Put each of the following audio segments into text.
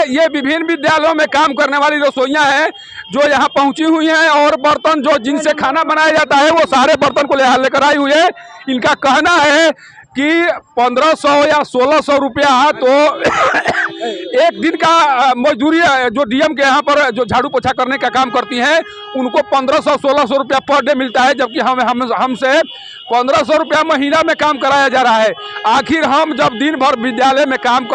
ये विभिन्न विद्यालयों में काम करने वाली रसोइयां हैं जो यहाँ पहुंची हुई हैं और बर्तन जो जिनसे खाना बनाया जाता है वो सारे बर्तन को यहाँ लेकर आई हुई है। इनका कहना है कि 1500 या 1600 रुपया तो एक दिन का मजदूरी जो डीएम के यहाँ पर जो झाड़ू पोछा करने का काम करती हैं उनको 1500-1600 रुपया पर डे मिलता है, जबकि हमसे 1500 रुपया महीना में काम कराया जा रहा है। आखिर हम जब दिन भर विद्यालय में काम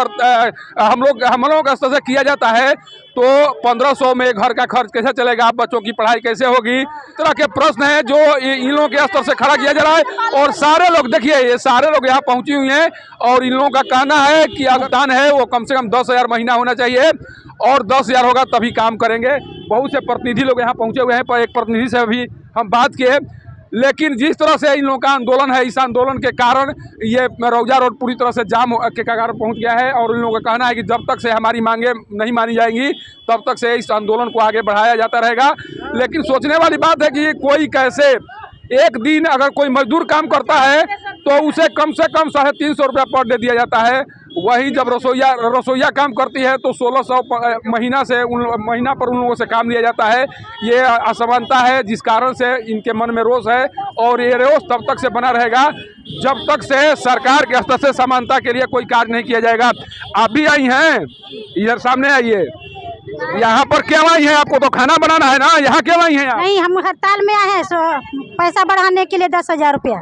हम लोगों का स्तर से किया जाता है तो 1500 में घर का खर्च कैसे चलेगा, बच्चों की पढ़ाई कैसे होगी, इस तरह के प्रश्न हैं जो इन लोगों के स्तर से खड़ा किया जा रहा है। और सारे लोग देखिए, ये सारे लोग यहाँ पहुंची हुई हैं और इन लोगों का कहना है कि अगदान है वो कम से कम 10,000 महीना होना चाहिए और 10,000 होगा तभी काम करेंगे। बहुत से प्रतिनिधि लोग यहाँ पहुंचे हुए हैं, पर एक प्रतिनिधि से भी हम बात किए, लेकिन जिस तरह से इन लोगों का आंदोलन है, इस आंदोलन के कारण ये रौजा रोड पूरी तरह से जाम के कगार पहुंच गया है। और इन लोगों का कहना है कि जब तक से हमारी मांगे नहीं मानी जाएंगी तब तक से इस आंदोलन को आगे बढ़ाया जाता रहेगा। लेकिन सोचने वाली बात है कि कोई कैसे एक दिन अगर कोई मजदूर काम करता है तो उसे कम से कम 350 रुपया पर डे दिया जाता है, वही जब रसोइया काम करती है तो 1600 महीना पर उन लोगों से काम लिया जाता है। ये असमानता है जिस कारण से इनके मन में रोष है और ये रोष तब तक से बना रहेगा जब तक से सरकार के स्तर से समानता के लिए कोई कार्य नहीं किया जाएगा। आप भी आई हैं, इधर सामने आइए। यहाँ पर क्यों आई हैं? आपको तो खाना बनाना है ना, यहाँ क्यों आई हैं? नहीं, हम हड़ताल में आए हैं पैसा बढ़ाने के लिए 10,000 रुपया।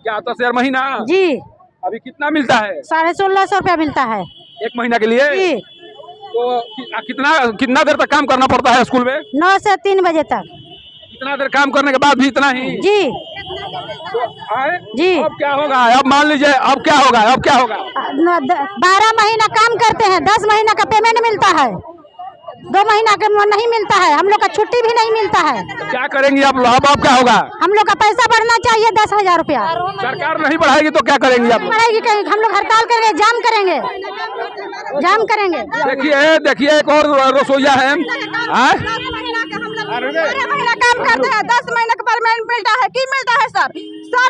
क्या 10,000 महीना? जी। अभी कितना मिलता है? 1650 रुपया मिलता है एक महीना के लिए। जी। तो कितना देर तक काम करना पड़ता है स्कूल में? 9 से 3 बजे तक। इतना देर काम करने के बाद भी इतना ही? जी। जी। अब क्या होगा? अब मान लीजिए अब क्या होगा? 12 महीना काम करते हैं, 10 महीना का पेमेंट मिलता है, 2 महीना का नहीं मिलता है, हम लोग का छुट्टी भी नहीं मिलता है। क्या करेंगी आप? अब क्या होगा? हम लोग का पैसा बढ़ना चाहिए 10,000 रुपया। सरकार नहीं बढ़ाएगी तो क्या करेंगी आप? बढ़ाएगी कहीं हम लोग हड़ताल करेंगे, जाम करेंगे। देखिए एक और रसोइया है, 12 महीना काम करते हैं, 10 महीने का पेमेंट मिलता है। की मिलता है सर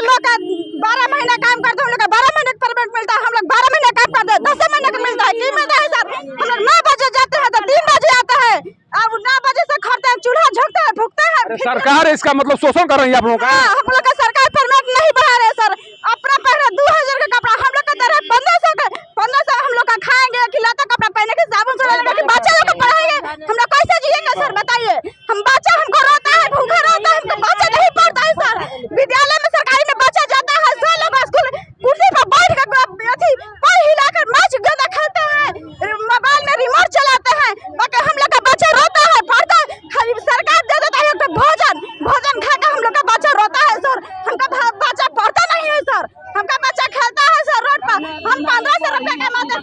लोग का 12 महीना काम करते हैं, हम लोग का 12 महीने का पेमेंट मिलता है। हम लोग 12 महीने काम करते हैं, 10 महीने का मिलता है। की मिलता है सर? हम लोग 9 बजे जाते हैं तो 3 बजे आता है, अब 9 बजे से खड़ते हैं, चूल्हा झोंकते हैं, फूकते हैं। सरकार इसका मतलब शोषण कर रही है आप लोगों का? हम लोग का सरकार पेमेंट नहीं बढ़ा रहे सर। अपना पहले 2000 का कपड़ा हम लोग का दे रहे 1500 हम लोग का खाएंगे, खिलाता कपड़ा पहने के साबुन से लेके बच्चा लोग को पढ़ाएंगे, हम लोग कैसे जिएंगे सर बताइए? हम बच्चा हमको रोता है, भूखा रोता है, हमको बच्चा नहीं पढ़ता है सर। विद्यालय में सरकारी में बच्चा जाता है, 100 लोग स्कूल कुर्सी पर बैठ कर पैर हिलाकर मैच गेंदा खेलते हैं, मोबाइल में रिमोट चलाते हैं, बाकी हम लोग का बच्चा रोता है, पढ़ता है। खाली सरकार दे देता है भोजन खाकर हम लोग का बच्चा रोता है सर। हमका बच्चा पढ़ता नहीं है सर, हमका बच्चा खेलता है सर रोड पर। हम 1500 रुपए कमाते हैं।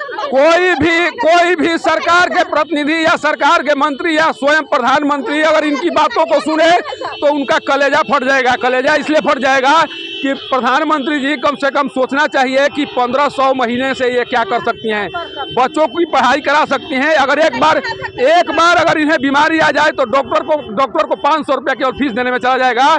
कोई भी सरकार के प्रतिनिधि या सरकार के मंत्री या स्वयं प्रधानमंत्री अगर इनकी बातों को सुने तो उनका कलेजा फट जाएगा। कलेजा इसलिए फट जाएगा कि प्रधानमंत्री जी कम से कम सोचना चाहिए कि 1500 महीने से ये क्या कर सकती हैं, बच्चों की पढ़ाई करा सकती हैं। अगर एक बार अगर इन्हें बीमारी आ जाए तो डॉक्टर को 500 रुपया केवल फीस देने में चला जाएगा।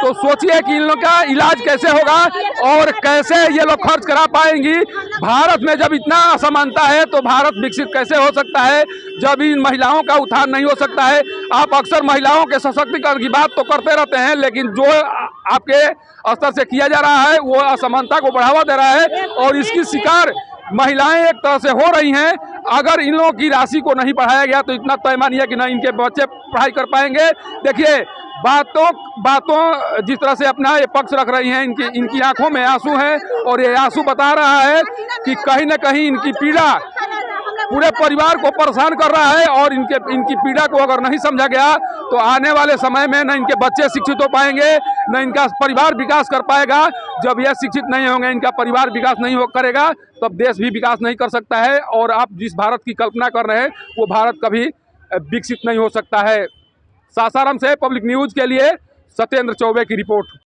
तो सोचिए कि इन लोग का इलाज कैसे होगा और कैसे ये लोग खर्च करा पाएंगी। भारत में जब इतना असमानता है तो भारत विकसित कैसे हो सकता है जब इन महिलाओं का उत्थान नहीं हो सकता है? आप अक्सर महिलाओं के सशक्तिकरण की बात तो करते रहते हैं, लेकिन जो आपके स्तर से किया जा रहा है वो असमानता को बढ़ावा दे रहा है और इसकी शिकार महिलाएं एक तरह से हो रही हैं। अगर इन लोगों की राशि को नहीं बढ़ाया गया तो इतना तय मानिए कि ना इनके बच्चे पढ़ाई कर पाएंगे। देखिए बातों जिस तरह से अपना ये पक्ष रख रही हैं, इनकी आंखों में आंसू हैं और ये आंसू बता रहा है कि कहीं न कहीं इनकी पीड़ा पूरे परिवार को परेशान कर रहा है और इनकी पीड़ा को अगर नहीं समझा गया तो आने वाले समय में न इनके बच्चे शिक्षित हो पाएंगे, न इनका परिवार विकास कर पाएगा। जब यह शिक्षित नहीं होंगे, इनका परिवार विकास नहीं करेगा, तब देश भी विकास नहीं कर सकता है। और आप जिस भारत की कल्पना कर रहे हैं वो भारत कभी विकसित नहीं हो सकता है। सासाराम से पब्लिक न्यूज़ के लिए सत्येंद्र चौबे की रिपोर्ट।